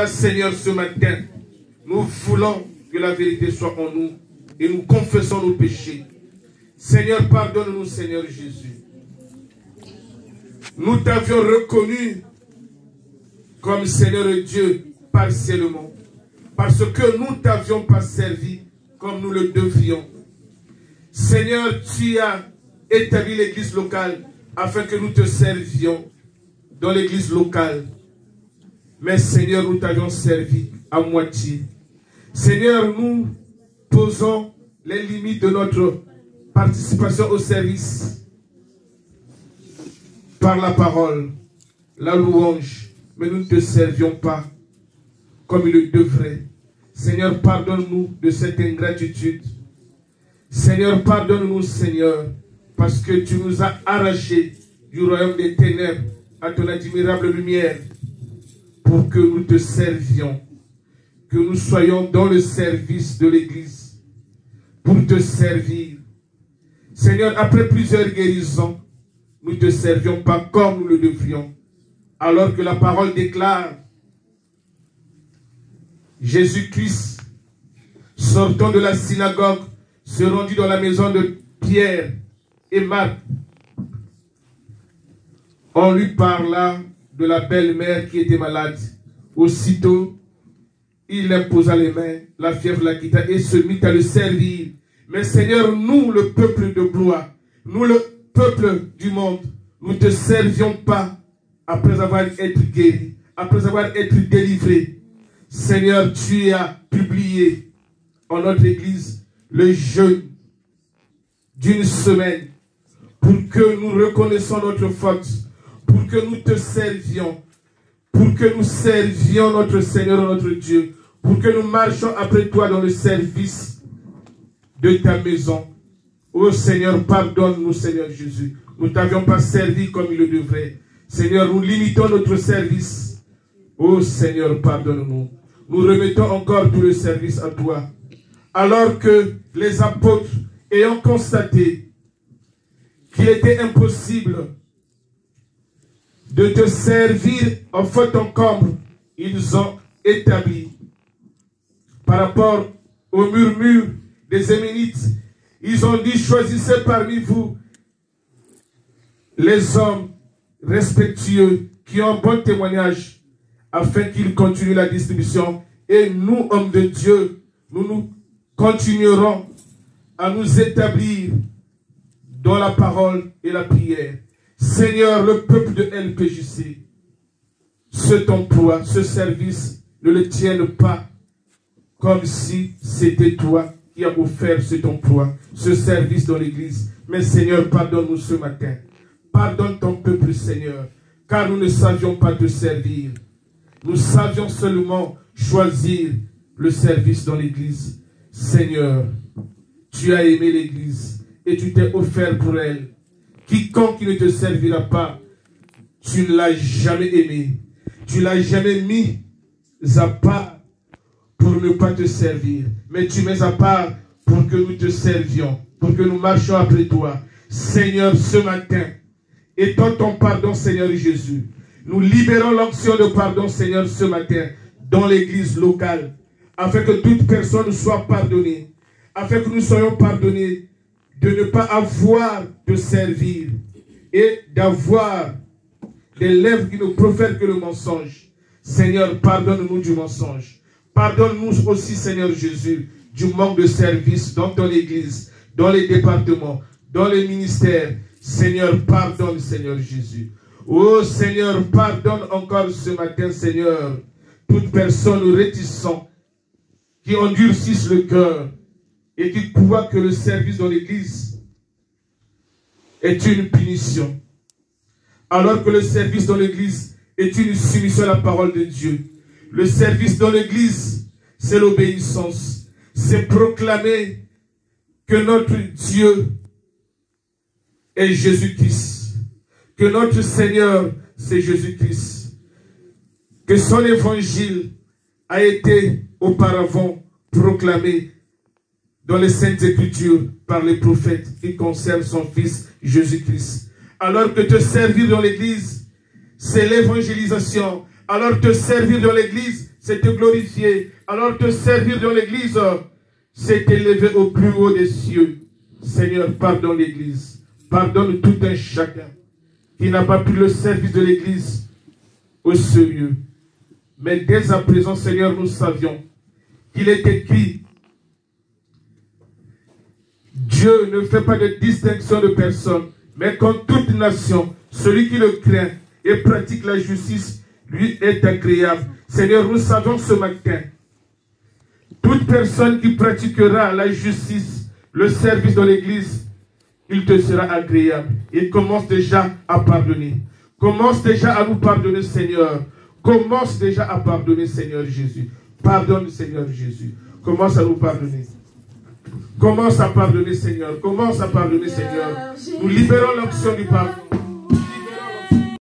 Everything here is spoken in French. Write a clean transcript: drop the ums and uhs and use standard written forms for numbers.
Seigneur, ce matin, nous voulons que la vérité soit en nous et nous confessons nos péchés. Seigneur, pardonne-nous, Seigneur Jésus. Nous t'avions reconnu comme Seigneur Dieu partiellement, parce que nous ne t'avions pas servi comme nous le devions. Seigneur, tu as établi l'église locale afin que nous te servions dans l'église locale. Mais Seigneur, nous t'avions servi à moitié. Seigneur, nous posons les limites de notre participation au service par la parole, la louange, mais nous ne te servions pas comme il le devrait. Seigneur, pardonne-nous de cette ingratitude. Seigneur, pardonne-nous, Seigneur, parce que tu nous as arrachés du royaume des ténèbres à ton admirable lumière, pour que nous te servions, que nous soyons dans le service de l'Église, pour te servir. Seigneur, après plusieurs guérisons, nous ne te servions pas comme nous le devions, alors que la parole déclare Jésus-Christ, sortant de la synagogue, se rendit dans la maison de Pierre et Marc. On lui parla de la belle-mère qui était malade. Aussitôt, il imposa les mains, la fièvre la quitta et se mit à le servir. Mais Seigneur, nous, le peuple de gloire, nous, le peuple du monde, nous ne te servions pas après avoir été guéris, après avoir été délivrés. Seigneur, tu as publié en notre église le jeûne d'une semaine pour que nous reconnaissions notre faute, pour que nous te servions, pour que nous servions notre Seigneur, notre Dieu, pour que nous marchions après toi dans le service de ta maison. Oh Seigneur, pardonne-nous, Seigneur Jésus. Nous ne t'avions pas servi comme il le devrait. Seigneur, nous limitons notre service. Oh Seigneur, pardonne-nous. Nous remettons encore tout le service à toi. Alors que les apôtres, ayant constaté qu'il était impossible de te servir en faute encombre, ils ont établi, par rapport au murmure des Héménites, ils ont dit, choisissez parmi vous les hommes respectueux qui ont un bon témoignage afin qu'ils continuent la distribution. Et nous, hommes de Dieu, nous continuerons à nous établir dans la parole et la prière. Seigneur, le peuple de LPJC, cet emploi, ce service, ne le tienne pas comme si c'était toi qui as offert cet emploi, ce service dans l'église. Mais Seigneur, pardonne-nous ce matin. Pardonne ton peuple, Seigneur, car nous ne savions pas te servir. Nous savions seulement choisir le service dans l'église. Seigneur, tu as aimé l'église et tu t'es offert pour elle. Quiconque ne te servira pas, tu ne l'as jamais aimé. Tu ne l'as jamais mis à part pour ne pas te servir. Mais tu mets à part pour que nous te servions, pour que nous marchions après toi. Seigneur, ce matin, étends ton pardon, Seigneur Jésus. Nous libérons l'onction de pardon, Seigneur, ce matin, dans l'église locale, afin que toute personne soit pardonnée, afin que nous soyons pardonnés de ne pas avoir de servir et d'avoir des lèvres qui ne profèrent que le mensonge. Seigneur, pardonne-nous du mensonge. Pardonne-nous aussi, Seigneur Jésus, du manque de service dans ton église, dans les départements, dans les ministères. Seigneur, pardonne, Seigneur Jésus. Oh Seigneur, pardonne encore ce matin, Seigneur, toute personne réticente qui endurcissent le cœur et qui croient que le service dans l'église est une punition, alors que le service dans l'église est une soumission à la parole de Dieu. Le service dans l'église, c'est l'obéissance. C'est proclamer que notre Dieu est Jésus-Christ, que notre Seigneur, c'est Jésus-Christ, que son évangile a été auparavant proclamé dans les Saintes Écritures par les prophètes qui concernent son Fils Jésus-Christ. Alors que te servir dans l'église, c'est l'évangélisation. Alors te servir dans l'église, c'est te glorifier. Alors te servir dans l'église, c'est t'élever au plus haut des cieux. Seigneur, pardonne l'église. Pardonne tout un chacun qui n'a pas pris le service de l'église au sérieux. Mais dès à présent, Seigneur, nous savions qu'il est écrit: Dieu ne fait pas de distinction de personne, mais qu'en toute nation, celui qui le craint et pratique la justice, lui est agréable. Seigneur, nous savons ce matin, toute personne qui pratiquera la justice, le service dans l'église, il te sera agréable. Il commence déjà à pardonner. Commence déjà à nous pardonner, Seigneur. Commence déjà à pardonner, Seigneur Jésus. Pardonne, Seigneur Jésus. Commence à nous pardonner. Commence à pardonner, Seigneur. Commence à pardonner, Seigneur. Nous libérons l'option du pardon.